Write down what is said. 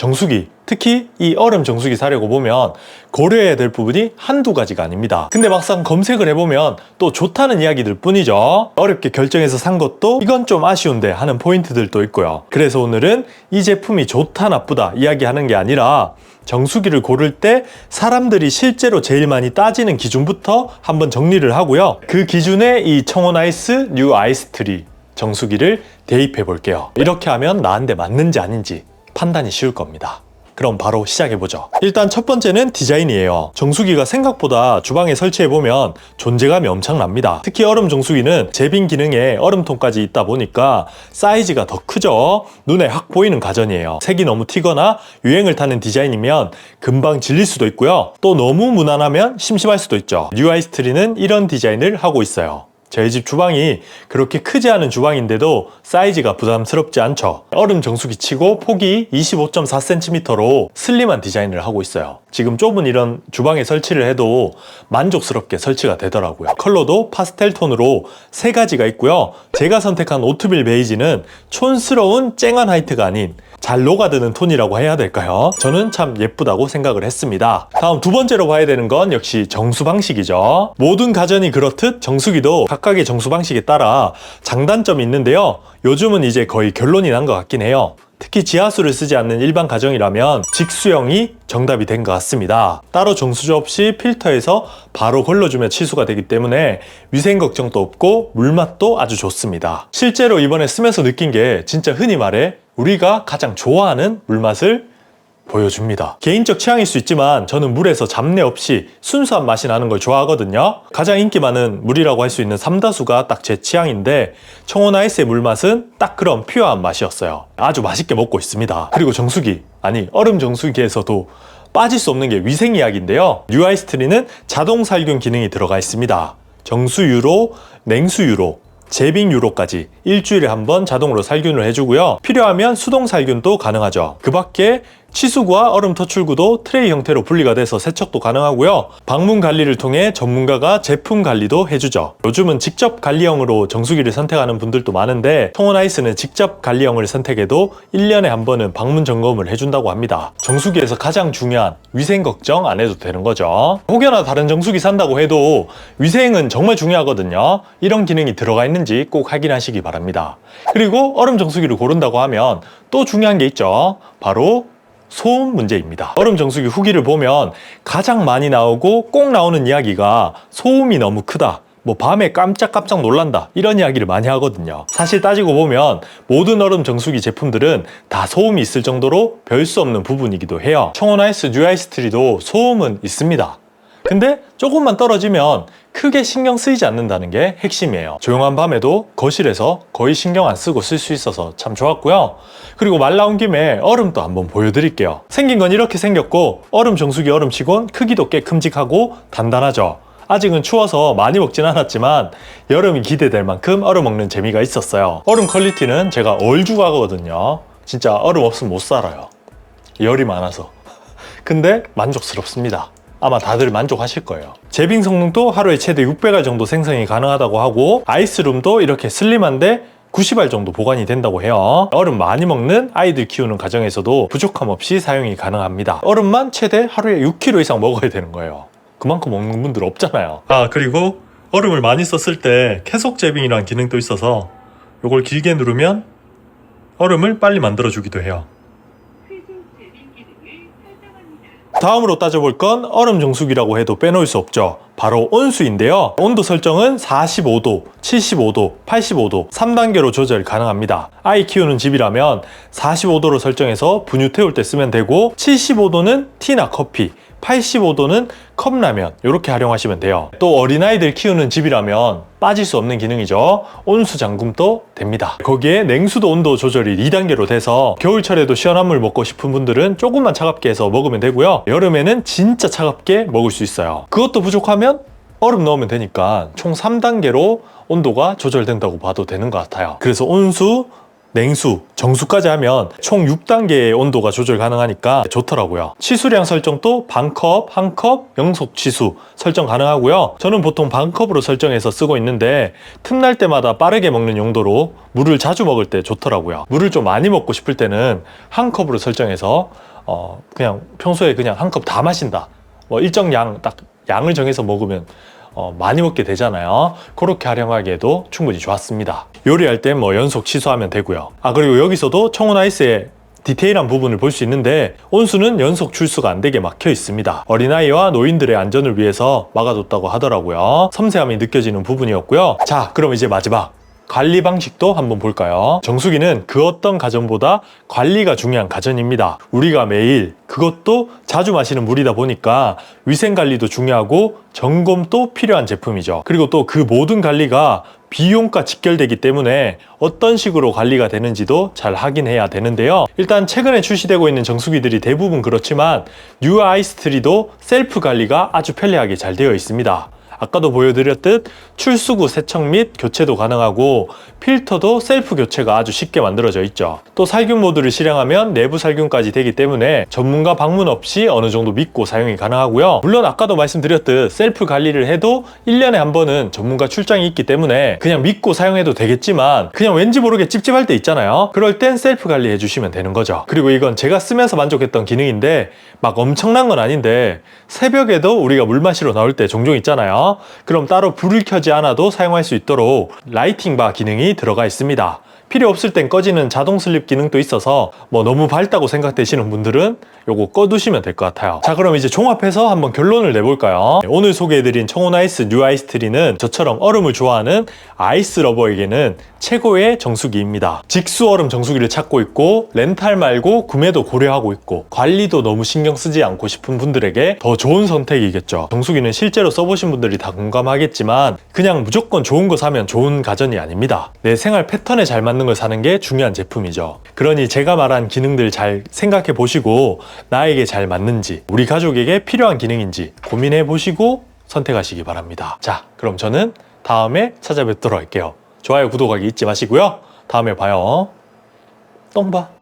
정수기, 특히 이 얼음 정수기 사려고 보면 고려해야 될 부분이 한두 가지가 아닙니다. 근데 막상 검색을 해보면 또 좋다는 이야기들 뿐이죠. 어렵게 결정해서 산 것도 이건 좀 아쉬운데 하는 포인트들도 있고요. 그래서 오늘은 이 제품이 좋다 나쁘다 이야기하는 게 아니라 정수기를 고를 때 사람들이 실제로 제일 많이 따지는 기준부터 한번 정리를 하고요. 그 기준에 이 청원 아이스 뉴 아이스트리 정수기를 대입해 볼게요. 이렇게 하면 나한테 맞는지 아닌지 판단이 쉬울 겁니다. 그럼 바로 시작해보죠. 일단 첫 번째는 디자인이에요. 정수기가 생각보다 주방에 설치해보면 존재감이 엄청납니다. 특히 얼음 정수기는 제빙 기능에 얼음통까지 있다 보니까 사이즈가 더 크죠. 눈에 확 보이는 가전이에요. 색이 너무 튀거나 유행을 타는 디자인이면 금방 질릴 수도 있고요. 또 너무 무난하면 심심할 수도 있죠. 뉴 아이스트리는 이런 디자인을 하고 있어요. 저희 집 주방이 그렇게 크지 않은 주방인데도 사이즈가 부담스럽지 않죠. 얼음 정수기 치고 폭이 25.4cm로 슬림한 디자인을 하고 있어요. 지금 좁은 이런 주방에 설치를 해도 만족스럽게 설치가 되더라고요. 컬러도 파스텔 톤으로 3가지가 있고요. 제가 선택한 오트밀 베이지는 촌스러운 쨍한 화이트가 아닌 잘 녹아드는 톤이라고 해야 될까요? 저는 참 예쁘다고 생각을 했습니다. 다음 두 번째로 봐야 되는 건 역시 정수 방식이죠. 모든 가전이 그렇듯 정수기도 각각의 정수 방식에 따라 장단점이 있는데요. 요즘은 이제 거의 결론이 난 것 같긴 해요. 특히 지하수를 쓰지 않는 일반 가정이라면 직수형이 정답이 된 것 같습니다. 따로 정수조 없이 필터에서 바로 걸러주면 치수가 되기 때문에 위생 걱정도 없고 물맛도 아주 좋습니다. 실제로 이번에 쓰면서 느낀 게 진짜 흔히 말해 우리가 가장 좋아하는 물맛을 보여줍니다. 개인적 취향일 수 있지만 저는 물에서 잡내 없이 순수한 맛이 나는 걸 좋아하거든요. 가장 인기 많은 물이라고 할 수 있는 삼다수가 딱 제 취향인데 청원 아이스의 물맛은 딱 그런 퓨어한 맛이었어요. 아주 맛있게 먹고 있습니다. 그리고 정수기, 아니 얼음 정수기에서도 빠질 수 없는 게 위생 이야기인데요. 뉴 아이스트리는 자동 살균 기능이 들어가 있습니다. 정수유로, 냉수유로, 제빙 유로까지 일주일에 한 번 자동으로 살균을 해주고요. 필요하면 수동 살균도 가능하죠. 그 밖에 치수구와 얼음 터출구도 트레이 형태로 분리가 돼서 세척도 가능하고요. 방문 관리를 통해 전문가가 제품 관리도 해주죠. 요즘은 직접 관리형으로 정수기를 선택하는 분들도 많은데 청원 아이스는 직접 관리형을 선택해도 1년에 한 번은 방문 점검을 해준다고 합니다. 정수기에서 가장 중요한 위생 걱정 안 해도 되는 거죠. 혹여나 다른 정수기 산다고 해도 위생은 정말 중요하거든요. 이런 기능이 들어가 있는지 꼭 확인하시기 바랍니다. 그리고 얼음 정수기를 고른다고 하면 또 중요한 게 있죠. 바로 소음 문제입니다. 얼음 정수기 후기를 보면 가장 많이 나오고 꼭 나오는 이야기가 소음이 너무 크다, 뭐 밤에 깜짝깜짝 놀란다, 이런 이야기를 많이 하거든요. 사실 따지고 보면 모든 얼음 정수기 제품들은 다 소음이 있을 정도로 별 수 없는 부분이기도 해요. 청원 아이스 뉴 아이스트리도 소음은 있습니다. 근데 조금만 떨어지면 크게 신경 쓰이지 않는다는 게 핵심이에요. 조용한 밤에도 거실에서 거의 신경 안 쓰고 쓸 수 있어서 참 좋았고요. 그리고 말 나온 김에 얼음도 한번 보여드릴게요. 생긴 건 이렇게 생겼고 얼음 정수기 얼음치곤 크기도 꽤 큼직하고 단단하죠. 아직은 추워서 많이 먹진 않았지만 여름이 기대될 만큼 얼음 먹는 재미가 있었어요. 얼음 퀄리티는 제가 얼죽하거든요. 진짜 얼음 없으면 못 살아요. 열이 많아서. 근데 만족스럽습니다. 아마 다들 만족하실 거예요. 제빙 성능도 하루에 최대 600알 정도 생성이 가능하다고 하고 아이스룸도 이렇게 슬림한데 90알 정도 보관이 된다고 해요. 얼음 많이 먹는 아이들 키우는 가정에서도 부족함 없이 사용이 가능합니다. 얼음만 최대 하루에 6kg 이상 먹어야 되는 거예요. 그만큼 먹는 분들 없잖아요. 그리고 얼음을 많이 썼을 때 계속 제빙이라는 기능도 있어서 이걸 길게 누르면 얼음을 빨리 만들어주기도 해요. 다음으로 따져볼 건 얼음 정수기라고 해도 빼놓을 수 없죠. 바로 온수인데요. 온도 설정은 45도, 75도, 85도 3단계로 조절 가능합니다. 아이 키우는 집이라면 45도로 설정해서 분유 태울 때 쓰면 되고 75도는 티나 커피, 85도는 컵라면 이렇게 활용하시면 돼요. 또 어린아이들 키우는 집이라면 빠질 수 없는 기능이죠. 온수 잠금도 됩니다. 거기에 냉수도 온도 조절이 2단계로 돼서 겨울철에도 시원한 물 먹고 싶은 분들은 조금만 차갑게 해서 먹으면 되고요. 여름에는 진짜 차갑게 먹을 수 있어요. 그것도 부족하면 얼음 넣으면 되니까 총 3단계로 온도가 조절된다고 봐도 되는 것 같아요. 그래서 온수, 냉수, 정수까지 하면 총 6단계의 온도가 조절 가능하니까 좋더라고요. 치수량 설정도 반컵, 한컵, 영속 치수 설정 가능하고요. 저는 보통 반컵으로 설정해서 쓰고 있는데 틈날 때마다 빠르게 먹는 용도로 물을 자주 먹을 때 좋더라고요. 물을 좀 많이 먹고 싶을 때는 한 컵으로 설정해서 그냥 평소에 그냥 한 컵 다 마신다. 뭐 일정 양, 딱 양을 정해서 먹으면 많이 먹게 되잖아요. 그렇게 활용하기에도 충분히 좋았습니다. 요리할 땐 뭐 연속 취소하면 되고요. 그리고 여기서도 청운 아이스의 디테일한 부분을 볼 수 있는데 온수는 연속 출수가 안 되게 막혀 있습니다. 어린아이와 노인들의 안전을 위해서 막아뒀다고 하더라고요. 섬세함이 느껴지는 부분이었고요. 자, 그럼 이제 마지막 관리 방식도 한번 볼까요? 정수기는 그 어떤 가전보다 관리가 중요한 가전입니다. 우리가 매일, 그것도 자주 마시는 물이다 보니까 위생관리도 중요하고 점검도 필요한 제품이죠. 그리고 또 그 모든 관리가 비용과 직결되기 때문에 어떤 식으로 관리가 되는지도 잘 확인해야 되는데요. 일단 최근에 출시되고 있는 정수기들이 대부분 그렇지만 뉴 아이스3도 셀프 관리가 아주 편리하게 잘 되어 있습니다. 아까도 보여드렸듯 출수구 세척 및 교체도 가능하고 필터도 셀프 교체가 아주 쉽게 만들어져 있죠. 또 살균 모드를 실행하면 내부 살균까지 되기 때문에 전문가 방문 없이 어느 정도 믿고 사용이 가능하고요. 물론 아까도 말씀드렸듯 셀프 관리를 해도 1년에 한 번은 전문가 출장이 있기 때문에 그냥 믿고 사용해도 되겠지만 그냥 왠지 모르게 찝찝할 때 있잖아요. 그럴 땐 셀프 관리 해주시면 되는 거죠. 그리고 이건 제가 쓰면서 만족했던 기능인데 막 엄청난 건 아닌데 새벽에도 우리가 물 마시러 나올 때 종종 있잖아요. 그럼 따로 불을 켜지 않아도 사용할 수 있도록 라이팅 바 기능이 들어가 있습니다. 필요 없을 땐 꺼지는 자동 슬립 기능도 있어서 뭐 너무 밝다고 생각되시는 분들은 요거 꺼두시면 될 것 같아요. 자, 그럼 이제 종합해서 한번 결론을 내볼까요? 오늘 소개해드린 청운 아이스 뉴 아이스3는 저처럼 얼음을 좋아하는 아이스 러버에게는 최고의 정수기입니다. 직수 얼음 정수기를 찾고 있고 렌탈 말고 구매도 고려하고 있고 관리도 너무 신경 쓰지 않고 싶은 분들에게 더 좋은 선택이겠죠. 정수기는 실제로 써보신 분들이 다 공감하겠지만 그냥 무조건 좋은 거 사면 좋은 가전이 아닙니다. 내 생활 패턴에 잘 맞는 걸 사는 게 중요한 제품이죠. 그러니 제가 말한 기능들 잘 생각해 보시고 나에게 잘 맞는지 우리 가족에게 필요한 기능인지 고민해 보시고 선택하시기 바랍니다. 자, 그럼 저는 다음에 찾아뵙도록 할게요. 좋아요, 구독하기 잊지 마시고요. 다음에 봐요. 똥 봐.